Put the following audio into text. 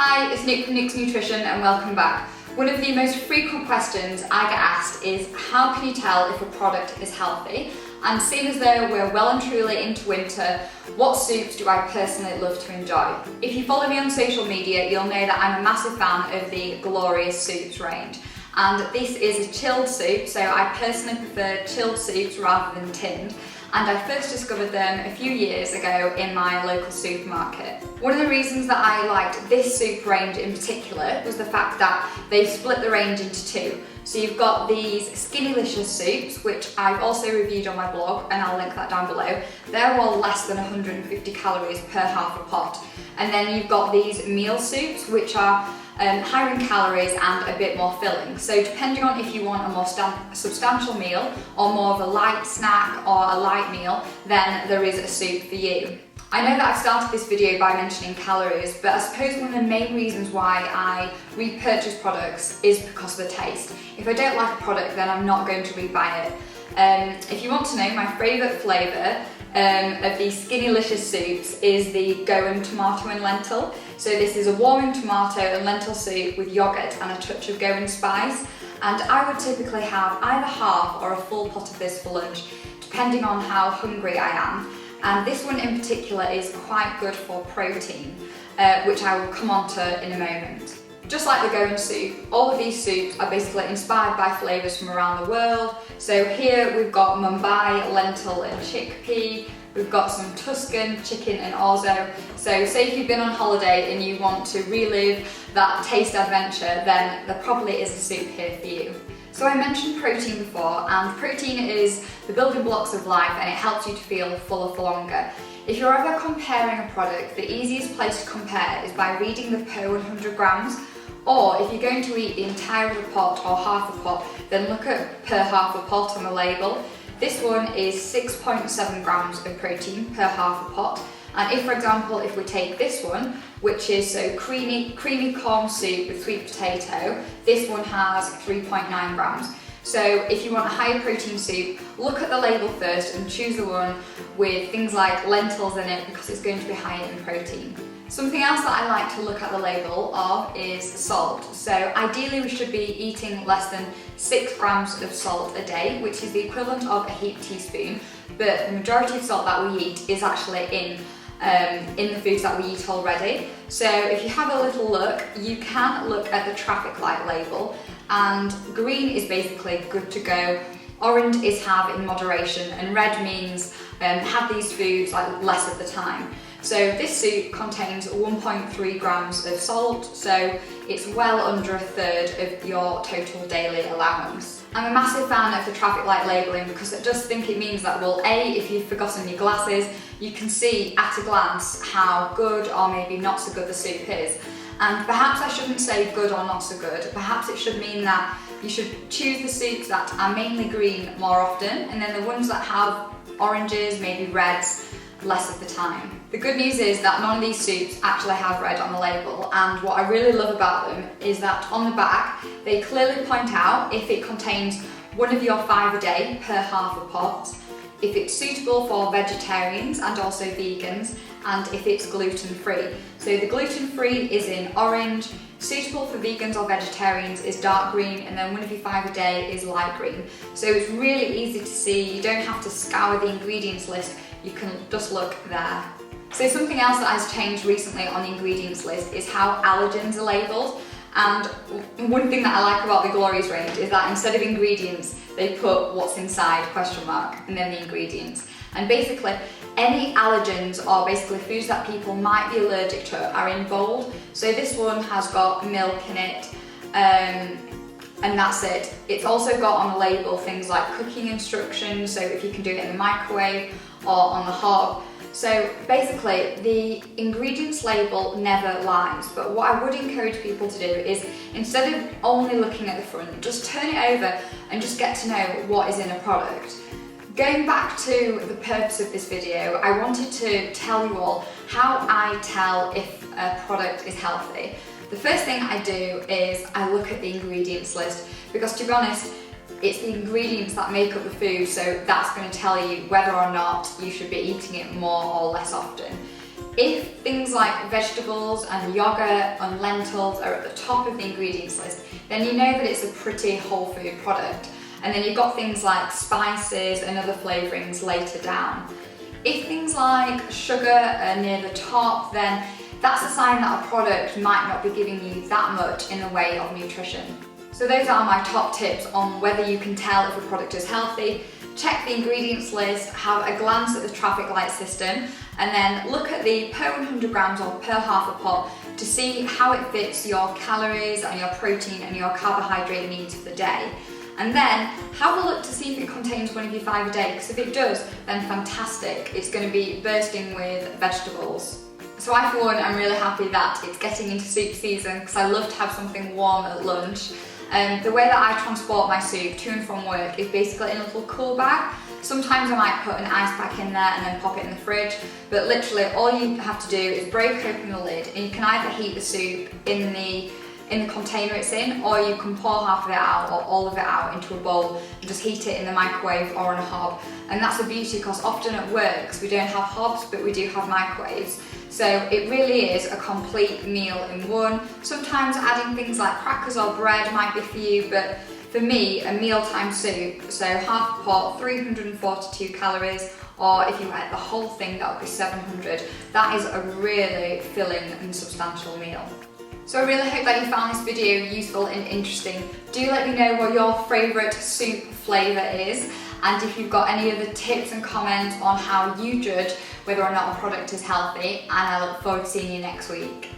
Hi, it's Nick from Nick's Nutrition and welcome back. One of the most frequent questions I get asked is how can you tell if a product is healthy? And seeing as though we're well and truly into winter, what soups do I personally love to enjoy? If you follow me on social media, you'll know that I'm a massive fan of the Glorious Soups range. And this is a chilled soup, so I personally prefer chilled soups rather than tinned. And I first discovered them a few years ago in my local supermarket. One of the reasons that I liked this soup range in particular was the fact that they've split the range into two. So you've got these Skinnylicious soups, which I've also reviewed on my blog, and I'll link that down below. They're all less than 150 calories per half a pot. And then you've got these meal soups, which are higher in calories and a bit more filling. So depending on if you want a more substantial meal or more of a light snack or a light meal, then there is a soup for you. I know that I've started this video by mentioning calories, but I suppose one of the main reasons why I repurchase products is because of the taste. If I don't like a product, then I'm not going to rebuy it. If you want to know, my favourite flavour of these Skinnylicious soups is the Goan tomato and lentil. So this is a warming tomato and lentil soup with yoghurt and a touch of Goan spice. And I would typically have either half or a full pot of this for lunch, depending on how hungry I am. And this one in particular is quite good for protein, which I will come on to in a moment. Just like the Goan soup, all of these soups are basically inspired by flavours from around the world. So here we've got Mumbai, lentil and chickpea. We've got some Tuscan, chicken and orzo. So say if you've been on holiday and you want to relive that taste adventure, then there probably is a soup here for you. So I mentioned protein before, and protein is the building blocks of life and it helps you to feel fuller for longer. If you're ever comparing a product, the easiest place to compare is by reading the per 100 grams. Or if you're going to eat the entire of a pot or half a pot, then look at per half a pot on the label. This one is 6.7 grams of protein per half a pot. And if, for example, if we take this one, which is so creamy corn soup with sweet potato, this one has 3.9 grams. So if you want a higher protein soup, look at the label first and choose the one with things like lentils in it because it's going to be higher in protein. Something else that I like to look at the label of is salt. So ideally we should be eating less than 6 grams of salt a day, which is the equivalent of a heaped teaspoon, but the majority of salt that we eat is actually in the foods that we eat already. So if you have a little look, you can look at the traffic light label, and green is basically good to go, orange is have in moderation, and red means have these foods like less of the time. So this soup contains 1.3 grams of salt, so it's well under a third of your total daily allowance. I'm a massive fan of the traffic light labelling because I just think it means that, well, A, if you've forgotten your glasses, you can see at a glance how good or maybe not so good the soup is. And perhaps I shouldn't say good or not so good, perhaps it should mean that you should choose the soups that are mainly green more often, and then the ones that have oranges, maybe reds, less of the time. The good news is that none of these soups actually have red on the label, and what I really love about them is that on the back they clearly point out if it contains one of your 5 a day per half a pot, if it's suitable for vegetarians and also vegans, and if it's gluten-free. So the gluten-free is in orange, suitable for vegans or vegetarians is dark green, and then one of your 5 a day is light green. So it's really easy to see, you don't have to scour the ingredients list, you can just look there. So something else that has changed recently on the ingredients list is how allergens are labelled. And one thing that I like about the Glorious range is that instead of ingredients, they put what's inside question mark and then the ingredients. And basically, any allergens or basically foods that people might be allergic to are in bold. So this one has got milk in it, and that's it. It's also got on the label things like cooking instructions, so if you can do it in the microwave or on the hob. So basically, the ingredients label never lies, but what I would encourage people to do is, instead of only looking at the front, just turn it over and just get to know what is in a product. Going back to the purpose of this video, I wanted to tell you all how I tell if a product is healthy. The first thing I do is I look at the ingredients list, because to be honest, it's the ingredients that make up the food, so that's going to tell you whether or not you should be eating it more or less often. If things like vegetables and yogurt and lentils are at the top of the ingredients list, then you know that it's a pretty whole food product. And then you've got things like spices and other flavourings later down. If things like sugar are near the top, then that's a sign that a product might not be giving you that much in the way of nutrition. So those are my top tips on whether you can tell if a product is healthy. Check the ingredients list, have a glance at the traffic light system, and then look at the per 100 grams or per half a pot to see how it fits your calories and your protein and your carbohydrate needs for the day. And then have a look to see if it contains one of your 5 a day, because if it does, then fantastic. It's going to be bursting with vegetables. So I, for one, am really happy that it's getting into soup season, because I love to have something warm at lunch. The way that I transport my soup to and from work is basically in a little cool bag. Sometimes I might put an ice pack in there and then pop it in the fridge, but literally all you have to do is break open the lid, and you can either heat the soup in the container it's in, or you can pour half of it out or all of it out into a bowl and just heat it in the microwave or on a hob. And that's the beauty, because often at work, because we don't have hobs but we do have microwaves, so it really is a complete meal in one. Sometimes adding things like crackers or bread might be for you, but for me, a mealtime soup, so half a pot, 342 calories, or if you ate the whole thing, that would be 700. That is a really filling and substantial meal. So I really hope that you found this video useful and interesting. Do let me know what your favourite soup flavour is, and if you've got any other tips and comments on how you judge whether or not a product is healthy, and I look forward to seeing you next week.